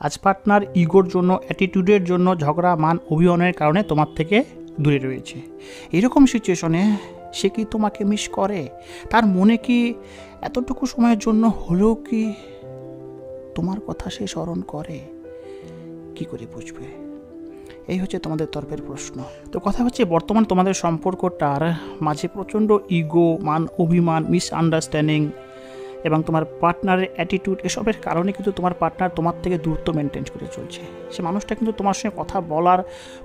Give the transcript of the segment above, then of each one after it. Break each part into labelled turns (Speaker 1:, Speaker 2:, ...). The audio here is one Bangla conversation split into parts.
Speaker 1: আজ পার্টনার ইগোর জন্য, অ্যাটিটিউডের জন্য, ঝগড়া, মান অভিমানের কারণে তোমার থেকে দূরে রয়েছে। এরকম সিচুয়েশনে সে কি তোমাকে মিস করে? তার মনে কি এতটুকু সময়ের জন্য হলেও কি তোমার কথা সে স্মরণ করে? কি করে বুঝবে? এই হচ্ছে তোমাদের তরফের প্রশ্ন। তো কথা হচ্ছে, বর্তমান তোমাদের সম্পর্কটার মাঝে প্রচণ্ড ইগো, মান অভিমান, মিসআন্ডারস্ট্যান্ডিং এবং তোমার পার্টনারের অ্যাটিটিউড, এসবের কারণে কিন্তু তোমার পার্টনার তোমার থেকে দূরত্ব মেনটেন করে চলছে। সে মানুষটা কিন্তু তোমার সঙ্গে কথা বলার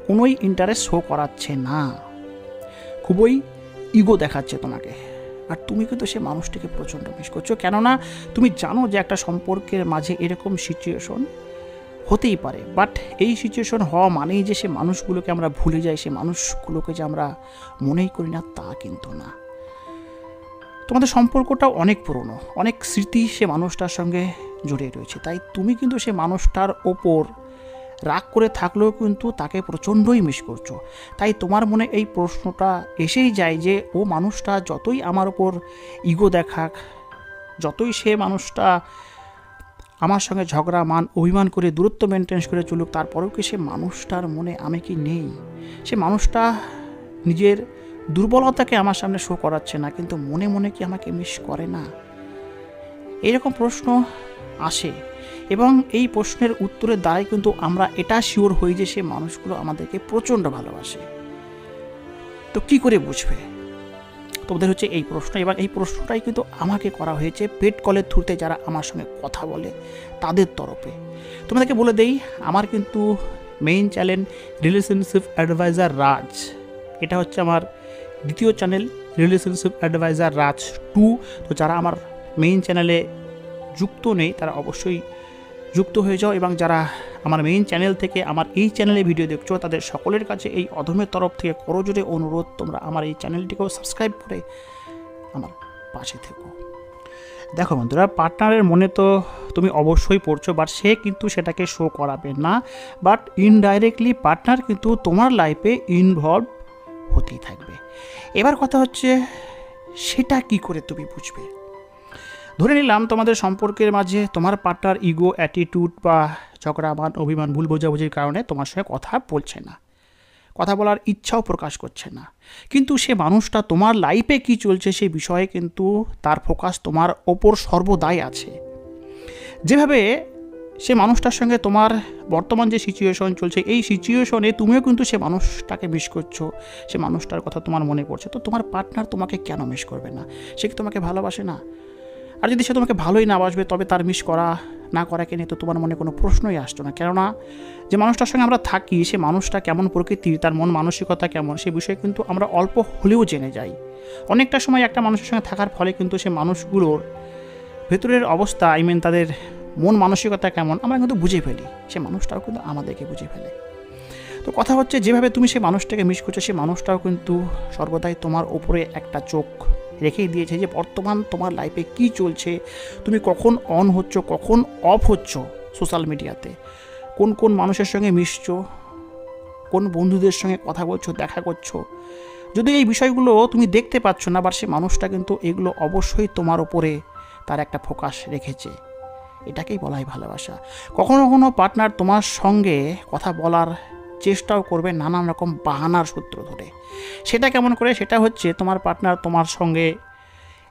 Speaker 1: কোনোই ইন্টারেস্ট শো করাচ্ছে না, খুবই ইগো দেখাচ্ছে তোমাকে। আর তুমি কিন্তু সে মানুষটিকে প্রচণ্ড মিস করছো, কেননা তুমি জানো যে একটা সম্পর্কের মাঝে এরকম সিচুয়েশন হতেই পারে। বাট এই সিচুয়েশন হওয়া মানেই যে সে মানুষগুলোকে আমরা ভুলে যাই, সে মানুষগুলোকে যে আমরা মনেই করি না, তা কিন্তু না। তোমাদের সম্পর্কটাও অনেক পুরনো, অনেক স্মৃতি সে মানুষটার সঙ্গে জড়িয়ে রয়েছে। তাই তুমি কিন্তু সে মানুষটার ওপর রাগ করে থাকলেও কিন্তু তাকে প্রচণ্ডই মিস করছো। তাই তোমার মনে এই প্রশ্নটা এসেই যায় যে ও মানুষটা যতই আমার ওপর ইগো দেখাক, যতই সে মানুষটা আমার সঙ্গে ঝগড়া, মান অভিমান করে দূরত্ব মেনটেন করে চলুক, তারপরেও কি সে মানুষটার মনে আমি কি নেই? সে মানুষটা নিজের দুর্বলতাকে আমার সামনে শো করাচ্ছে না, কিন্তু মনে মনে কি আমাকে মিস করে না? এইরকম প্রশ্ন আসে এবং এই প্রশ্নের উত্তরের দ্বারাই কিন্তু আমরা এটা শিওর হই যে সে মানুষগুলো আমাদেরকে প্রচণ্ড ভালোবাসে। তো কি করে বুঝবে? তোমাদের হচ্ছে এই প্রশ্ন, এবং এই প্রশ্নটাই কিন্তু আমাকে করা হয়েছে পেট কলের থ্রুতে যারা আমার সঙ্গে কথা বলে তাদের তরফে। তোমাদেরকে বলে দেই, আমার কিন্তু মেইন চ্যানেল রিলেশনশিপ অ্যাডভাইজার রাজ, এটা হচ্ছে আমার দ্বিতীয় চ্যানেল রিলেশনশিপ অ্যাডভাইজার রাজ 2। তো যারা আমার মেইন চ্যানেলে যুক্ত নেই তারা অবশ্যই যুক্ত হয়ে যাও, এবং যারা আমার মেইন চ্যানেল থেকে আমার এই চ্যানেলে ভিডিও দেখছো তাদের সকলের কাছে এই অধমের তরফ থেকে করজোরে অনুরোধ, তোমরা আমার এই চ্যানেলটিকেও সাবস্ক্রাইব করে আমার পাশে থেকো। দেখো বন্ধুরা, পার্টনারের মনে তো তুমি অবশ্যই পড়ছো, বাট সে কিন্তু সেটাকে শো করাবে না। বাট ইনডাইরেক্টলি পার্টনার কিন্তু তোমার লাইফে ইনভলভ হতেই থাকবে। এবার কথা হচ্ছে, সেটা কি করে তুমি বুঝবে? ধরে নিলাম তোমাদের সম্পর্কের মাঝে তোমার পার্টনার ইগো, অ্যাটিটিউড বা ঝগড়া, মান অভিমান, ভুল বোঝাবুঝির কারণে তোমার সঙ্গে কথা বলছে না, কথা বলার ইচ্ছাও প্রকাশ করছে না, কিন্তু সে মানুষটা তোমার লাইফে কি চলছে সেই বিষয়ে কিন্তু তার ফোকাস তোমার ওপর সর্বদাই আছে। যেভাবে সে মানুষটার সঙ্গে তোমার বর্তমান যে সিচুয়েশন চলছে, এই সিচুয়েশনে তুমিও কিন্তু সে মানুষটাকে মিস করছো, সে মানুষটার কথা তোমার মনে পড়ছে। তো তোমার পার্টনার তোমাকে কেন মিস করবে না? সে কি তোমাকে ভালোবাসে না? আর যদি সে তোমাকে ভালোই না বাসবে, তবে তার মিস করা না করাকে নিয়ে তো তোমার মনে কোনো প্রশ্নই আসতো না। কেননা যে মানুষটার সঙ্গে আমরা থাকি, সে মানুষটা কেমন প্রকৃতির, তার মন মানসিকতা কেমন, সে বিষয়ে কিন্তু আমরা অল্প হলেও জেনে যাই। অনেকটা সময় একটা মানুষের সঙ্গে থাকার ফলে কিন্তু সে মানুষগুলোর ভেতরের অবস্থা, তাদের মন মানসিকতা কেমন আমরা কিন্তু বুঝে ফেলি, সে মানুষটাও কিন্তু আমাদেরকে বুঝে ফেলে। তো কথা হচ্ছে, যেভাবে তুমি সে মানুষটাকে মিস করছো, সে মানুষটাও কিন্তু সর্বদাই তোমার ওপরে একটা চোখ রেখেই দিয়েছে যে বর্তমান তোমার লাইফে কি চলছে, তুমি কখন অন হচ্ছ, কখন অফ হচ্ছ সোশ্যাল মিডিয়াতে, কোন কোন মানুষের সঙ্গে মিশছো, কোন বন্ধুদের সঙ্গে কথা বলছো, দেখা করছো। যদি এই বিষয়গুলো তুমি দেখতে পাচ্ছ না, বা সে মানুষটা কিন্তু এগুলো অবশ্যই তোমার ওপরে তার একটা ফোকাস রেখেছে। এটাকেই বলা হয় ভালোবাসা। কখনো কখনো পার্টনার তোমার সঙ্গে কথা বলার চেষ্টাও করবে নানান রকম বাহানার সূত্র ধরে। সেটা কেমন করে? সেটা হচ্ছে, তোমার পার্টনার তোমার সঙ্গে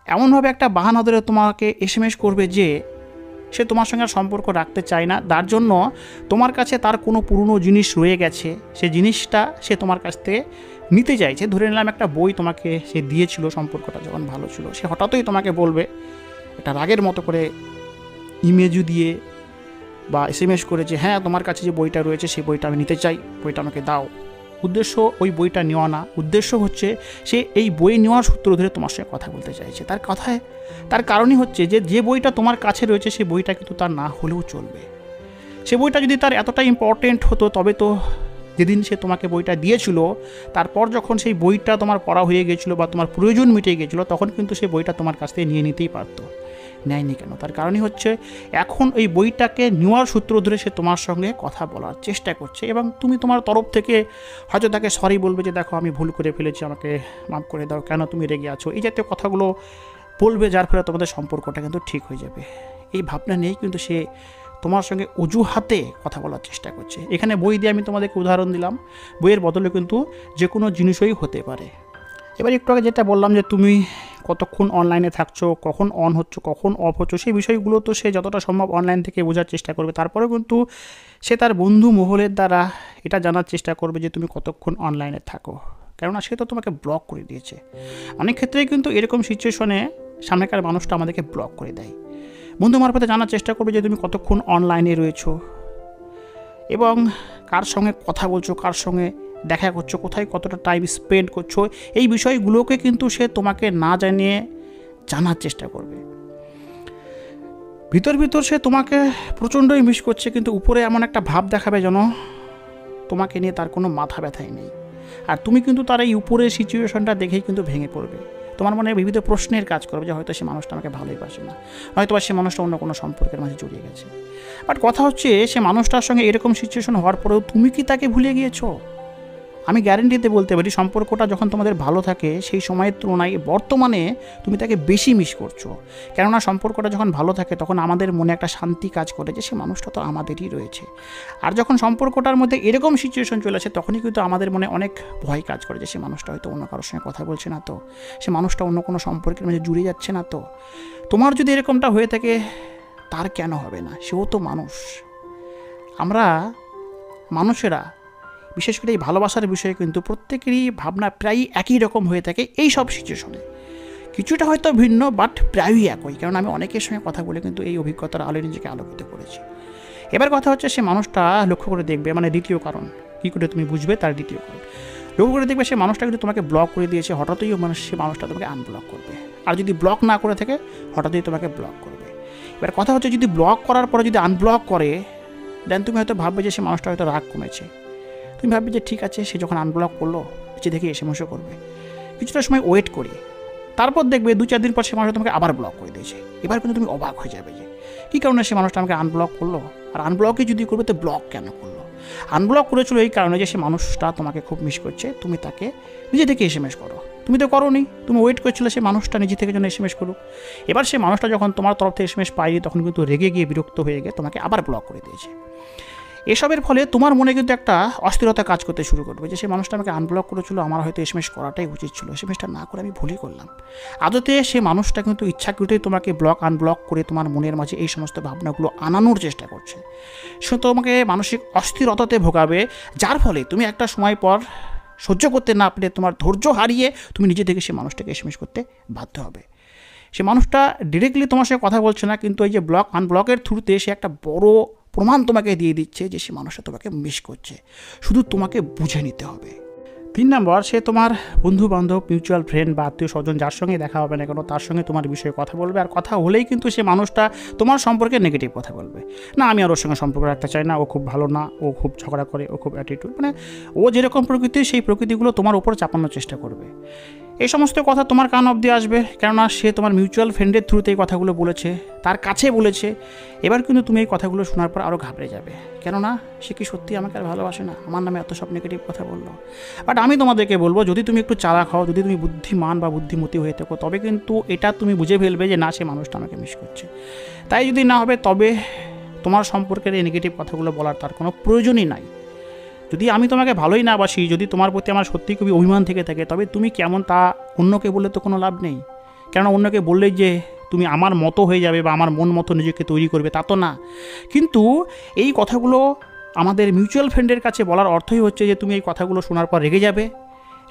Speaker 1: এমনভাবে একটা বাহানা ধরে তোমাকে এসএমএস করবে যে সে তোমার সঙ্গে সম্পর্ক রাখতে চায় না, তার জন্য তোমার কাছে তার কোনো পুরনো জিনিস রয়ে গেছে, সে জিনিসটা সে তোমার কাছ থেকে নিতে চাইছে। ধরে নিলাম একটা বই তোমাকে সে দিয়েছিল, সম্পর্কটা যখন ভালো ছিল, সে হঠাৎই তোমাকে বলবে এটা রাগের মতো করে ইমেজও দিয়ে বা এসএমএস করে যে হ্যাঁ তোমার কাছে যে বইটা রয়েছে সেই বইটা আমি নিতে চাই, বইটা আমাকে দাও। উদ্দেশ্য ওই বইটা নেওয়া না, উদ্দেশ্য হচ্ছে সে এই বই নেওয়ার সূত্র ধরে তোমার সঙ্গে কথা বলতে চাইছে। তার কথায় তার কারণই হচ্ছে যে বইটা তোমার কাছে রয়েছে সেই বইটা কিন্তু তার না হলেও চলবে। সে বইটা যদি তার এতটা ইম্পর্টেন্ট হতো, তবে তো যেদিন সে তোমাকে বইটা দিয়েছিল, তারপর যখন সেই বইটা তোমার পড়া হয়ে গেছিলো বা তোমার প্রয়োজন মিটে গেছিলো, তখন কিন্তু সেই বইটা তোমার কাছ থেকে নিয়ে নিতেই পারতো। নেয়নি কেন? তার কারণই হচ্ছে এখন ওই বইটাকে নেওয়ার সূত্র ধরে সে তোমার সঙ্গে কথা বলার চেষ্টা করছে, এবং তুমি তোমার তরফ থেকে হয়তো তাকে সরি বলবে যে দেখো আমি ভুল করে ফেলেছি, আমাকে মাফ করে দাও, কেন তুমি রেগে আছো, এই জাতীয় কথাগুলো বলবে, যার ফলে তোমাদের সম্পর্কটা কিন্তু ঠিক হয়ে যাবে। এই ভাবনা নিয়েই কিন্তু সে তোমার সঙ্গে অজুহাতে কথা বলার চেষ্টা করছে। এখানে বই দিয়ে আমি তোমাদেরকে উদাহরণ দিলাম, বইয়ের বদলে কিন্তু যে কোনো জিনিসই হতে পারে। এবার একটু আগে যেটা বললাম যে তুমি কতক্ষণ অনলাইনে থাকছো, কখন অন হচ্ছ, কখন অফ হচ্ছ, সেই বিষয়গুলো তো সে যতটা সম্ভব অনলাইন থেকে বোঝার চেষ্টা করবে। তারপরেও কিন্তু সে তার বন্ধু মহলের দ্বারা এটা জানার চেষ্টা করবে যে তুমি কতক্ষণ অনলাইনে থাকো, কেননা সে তো তোমাকে ব্লক করে দিয়েছে। অনেক ক্ষেত্রেই কিন্তু এরকম সিচুয়েশনে সামনেকার মানুষটা আমাদেরকে ব্লক করে দেয়। বন্ধু মারফতে জানার চেষ্টা করবে যে তুমি কতক্ষণ অনলাইনে রয়েছো এবং কার সঙ্গে কথা বলছো, কার সঙ্গে দেখা করছো, কোথায় কতটা টাইম স্পেন্ড করছো, এই বিষয়গুলোকে কিন্তু সে তোমাকে না জানিয়ে জানার চেষ্টা করবে। ভিতর ভিতর সে তোমাকে প্রচণ্ডই মিস করছে, কিন্তু উপরে এমন একটা ভাব দেখাবে যেন তোমাকে নিয়ে তার কোনো মাথা ব্যথাই নেই। আর তুমি কিন্তু তার এই উপরের সিচুয়েশনটা দেখেই কিন্তু ভেঙে পড়বে। তোমার মনে বিবিধ প্রশ্নের কাজ করবে যে হয়তো সে মানুষটা আমাকে ভালোই বাসে না, হয়তো বা সে মানুষটা অন্য কোনো সম্পর্কের মাঝে জড়িয়ে গেছে। বাট কথা হচ্ছে, সে মানুষটার সঙ্গে এরকম সিচুয়েশন হওয়ার পরেও তুমি কি তাকে ভুলে গিয়েছো? আমি গ্যারেন্টিতে বলতে পারি সম্পর্কটা যখন তোমাদের ভালো থাকে সেই সময়ের তুলনায় বর্তমানে তুমি তাকে বেশি মিস করছো। কেননা সম্পর্কটা যখন ভালো থাকে তখন আমাদের মনে একটা শান্তি কাজ করে যে সে মানুষটা তো আমাদেরই রয়েছে। আর যখন সম্পর্কটার মধ্যে এরকম সিচুয়েশন চলে আসে তখনই কিন্তু আমাদের মনে অনেক ভয় কাজ করে যে সে মানুষটা হয়তো অন্য কারোর সঙ্গে কথা বলছে না তো, সে মানুষটা অন্য কোনো সম্পর্কের মাঝে জুড়ে যাচ্ছে না তো। তোমার যদি এরকমটা হয়ে থাকে তার কেন হবে না? সেও তো মানুষ। আমরা মানুষেরা বিশেষ করে এই ভালোবাসার বিষয়ে কিন্তু প্রত্যেকেরই ভাবনা প্রায়ই একই রকম হয়ে থাকে এই সব সিচুয়েশনে। কিছুটা হয়তো ভিন্ন, বাট প্রায়ই একই। কারণ আমি অনেকের সঙ্গে কথা বলে কিন্তু এই অভিজ্ঞতার আলোয় নিজেকে আলোকিত করেছি। এবার কথা হচ্ছে, সে মানুষটা লক্ষ্য করে দেখবে, মানে দ্বিতীয় কারণ কী করে তুমি বুঝবে তার দ্বিতীয় কারণ লক্ষ্য করে দেখবে, সে মানুষটা কিন্তু তোমাকে ব্লক করে দিয়েছে, হঠাৎই সে মানুষটা তোমাকে আনব্লক করবে। আর যদি ব্লক না করে থাকে হঠাৎই তোমাকে ব্লক করবে। এবার কথা হচ্ছে, যদি ব্লক করার পরে যদি আনব্লক করে দেন তুমি হয়তো ভাববে যে সে মানুষটা হয়তো রাগ কমেছে। তুমি ভাববে যে ঠিক আছে, সে যখন আনব্লক করলো সে দেখে এসএমএসও করবে। কিছুটা সময় ওয়েট করি, তারপর দেখবে 2-4 দিন পর সে মানুষটা তোমাকে আবার ব্লক করে দিয়েছে। এবার কিন্তু তুমি অবাক হয়ে যাবে যে কী কারণে সে মানুষটা আমাকে আনব্লক করলো, আর আনব্লকই যদি করবে তো ব্লক কেন করলো? আনব্লক করেছিল এই কারণে যে সে মানুষটা তোমাকে খুব মিস করছে, তুমি তাকে নিজে থেকে এসএমএস করো। তুমি তো করোনি, তুমি ওয়েট করছিলে সে মানুষটা নিজে থেকে যেন এসএমএস করুক। এবার সে মানুষটা যখন তোমার তরফ থেকে এসএমএস পায়নি তখন কিন্তু রেগে গিয়ে বিরক্ত হয়ে গিয়ে তোমাকে আবার ব্লক করে দিয়েছে। এসবের ফলে তোমার মনে কিন্তু একটা অস্থিরতা কাজ করতে শুরু করবে যে সে মানুষটা আমাকে আনব্লক করেছিল, আমার হয়তো এসএমএস করাটাই উচিত ছিল, এসএমএসটা না করে আমি ভুলই করলাম। আদতে সে মানুষটা কিন্তু ইচ্ছাকৃতই তোমাকে আনব্লক করে তোমার মনের মাঝে এই সমস্ত ভাবনাগুলো আনানোর চেষ্টা করছে। সে তোমাকে মানসিক অস্থিরতাতে ভোগাবে, যার ফলে তুমি একটা সময় পর সহ্য করতে না পেরে তোমার ধৈর্য হারিয়ে তুমি নিজে থেকে সে মানুষটাকে এসএমএস করতে বাধ্য হবে। সে মানুষটা ডিরেক্টলি তোমার সঙ্গে কথা বলছে না, কিন্তু এই যে আনব্লকের থ্রুতে সে একটা বড় প্রমাণ তোমাকে দিয়ে দিচ্ছে যে সে মানুষটা তোমাকে মিস করছে, শুধু তোমাকে বুঝে নিতে হবে। 3 নম্বর, সে তোমার বন্ধু বান্ধব, মিউচুয়াল ফ্রেন্ড বা আত্মীয় স্বজন যার সঙ্গে দেখা হবে না কেন তার সঙ্গে তোমার বিষয়ে কথা বলবে। আর কথা হলেই কিন্তু সে মানুষটা তোমার সম্পর্কে নেগেটিভ কথা বলবে। না, আমি আর ওর সঙ্গে সম্পর্ক রাখতে চাই না, ও খুব ভালো না, ও খুব ঝগড়া করে, ও খুব অ্যাটিটিউড, মানে ও যেরকম প্রকৃতি সেই প্রকৃতিগুলো তোমার উপর চাপানোর চেষ্টা করবে। এই সমস্ত কথা তোমার কান অবধি আসবে, কেননা সে তোমার মিউচুয়াল ফ্রেন্ডের থ্রুতে এই কথাগুলো বলেছে, তার কাছে বলেছে। এবার কিন্তু তুমি এই কথাগুলো শোনার পর আরও ঘাবড়ে যাবে, কেননা সে কি সত্যি আমাকে আর ভালোবাসে না, আমার নামে এত সব নেগেটিভ কথা বললো। বাট আমি তোমাদেরকে বলবো, যদি তুমি একটু চালাক হও, যদি তুমি বুদ্ধিমান বা বুদ্ধিমতী হয়ে থাকো, তবে কিন্তু এটা তুমি বুঝে ফেলবে যে না, সে মানুষটা আমাকে মিস করছে। তাই যদি না হবে তবে তোমার সম্পর্কের এই নেগেটিভ কথাগুলো বলার তার কোনো প্রয়োজনই নাই। যদি আমি তোমাকে ভালোই না বাসি, যদি তোমার প্রতি আমার সত্যিই খুবই অভিমান থেকে থাকে, তবে তুমি কেমন তা অন্যকে বললে তো কোনো লাভ নেই। কেননা অন্যকে বললেই যে তুমি আমার মতো হয়ে যাবে বা আমার মন মতো নিজেকে তৈরি করবে তা তো না। কিন্তু এই কথাগুলো আমাদের মিউচুয়াল ফ্রেন্ডের কাছে বলার অর্থই হচ্ছে যে তুমি এই কথাগুলো শোনার পর রেগে যাবে,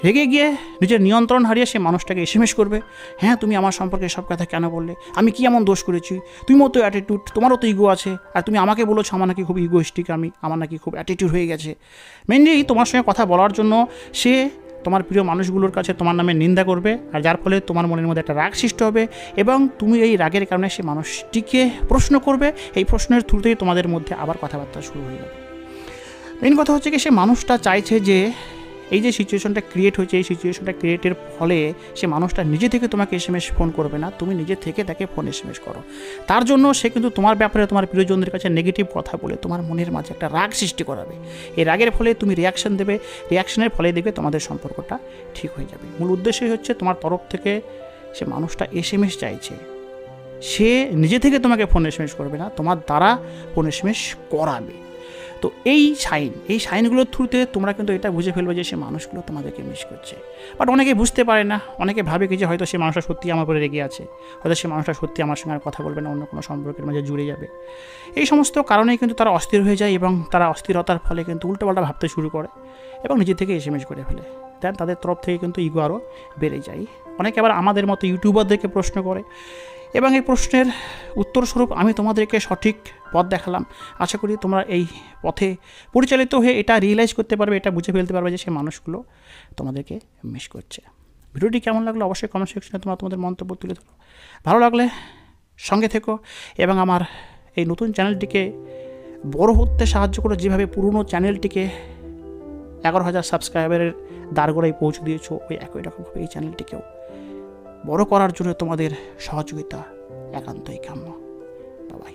Speaker 1: রেগে গিয়ে নিজের নিয়ন্ত্রণ হারিয়ে সে মানুষটাকে এসএমএস করবে, হ্যাঁ তুমি আমার সম্পর্কে সব কথা কেন বললে, আমি কি এমন দোষ করেছি, তুমিও তো অ্যাটিটিউড, তোমারও তো ইগো আছে, আর তুমি আমাকে বলেছো আমার নাকি খুব ইগোইস্টিক, আমার নাকি খুব অ্যাটিটিউড হয়ে গেছে। মেনলি তোমার সঙ্গে কথা বলার জন্য সে তোমার প্রিয় মানুষগুলোর কাছে তোমার নামে নিন্দা করবে, আর যার ফলে তোমার মনের মধ্যে একটা রাগ সৃষ্টি হবে এবং তুমি এই রাগের কারণে সে মানুষটিকে প্রশ্ন করবে। এই প্রশ্নের থ্রুতেই তোমাদের মধ্যে আবার কথাবার্তা শুরু হয়ে যাবে। মেন কথা হচ্ছে কি, সে মানুষটা চাইছে যে এই যে সিচুয়েশনটা ক্রিয়েট হয়েছে, এই সিচুয়েশনটা ক্রিয়েটের ফলে সে মানুষটা নিজে থেকে তোমাকে এসএমএস ফোন করবে না, তুমি নিজে থেকে তাকে ফোন এসএমএস করো। তার জন্য সে কিন্তু তোমার ব্যাপারে তোমার প্রিয়জনদের কাছে নেগেটিভ কথা বলে তোমার মনের মাঝে একটা রাগ সৃষ্টি করাবে। এই রাগের ফলে তুমি রিয়াকশন দেবে, রিয়াকশনের ফলে দেখবে তোমাদের সম্পর্কটা ঠিক হয়ে যাবে। মূল উদ্দেশ্যই হচ্ছে তোমার তরফ থেকে সে মানুষটা এসএমএস চাইছে, সে নিজে থেকে তোমাকে ফোন এসএমএস করবে না, তোমার দ্বারা ফোন এসএমএস করাবে। তো এই সাইনগুলোর থ্রুতে তোমরা কিন্তু এটা বুঝে ফেলবে যে সে মানুষগুলো তোমাদেরকে মিস করছে। বাট অনেকে বুঝতে পারে না, অনেকে ভাবে কি যে হয়তো সে মানুষটা সত্যি আমার উপরে রেগে আছে, হয়তো সে মানুষটা সত্যি আমার সঙ্গে আর কথা বলবে না, অন্য কোনো সম্পর্কের মাঝে জুড়ে যাবে। এই সমস্ত কারণেই কিন্তু তারা অস্থির হয়ে যায় এবং তারা অস্থিরতার ফলে কিন্তু উল্টোপাল্টা ভাবতে শুরু করে এবং নিজে থেকে এসএমএস করে ফেলে। দেন তাদের তরফ থেকে কিন্তু ইগো আরও বেড়ে যায়। অনেকে আবার আমাদের মতো ইউটিউবারদেরকে প্রশ্ন করে এবং এই প্রশ্নের উত্তরস্বরূপ আমি তোমাদেরকে সঠিক পথ দেখালাম। আশা করি তোমরা এই পথে পরিচালিত হয়ে এটা রিয়েলাইজ করতে পারবে, এটা বুঝে ফেলতে পারবে যে সেই মানুষগুলো তোমাদেরকে মিস করছে। ভিডিওটি কেমন লাগলো অবশ্যই কমেন্ট সেকশনে তোমরা তোমাদের মন্তব্য তুলে ধরো। ভালো লাগলে সঙ্গে থেকো এবং আমার এই নতুন চ্যানেলটিকে বড় হতে সাহায্য করো, যেভাবে পুরনো চ্যানেলটিকে 11,000 সাবস্ক্রাইবারের দ্বারগোড়ায় পৌঁছে দিয়েছো, ওই একই রকমভাবে এই চ্যানেলটিকেও বড় করার জন্য তোমাদের সহযোগিতা একান্তই কাম্য। বাই।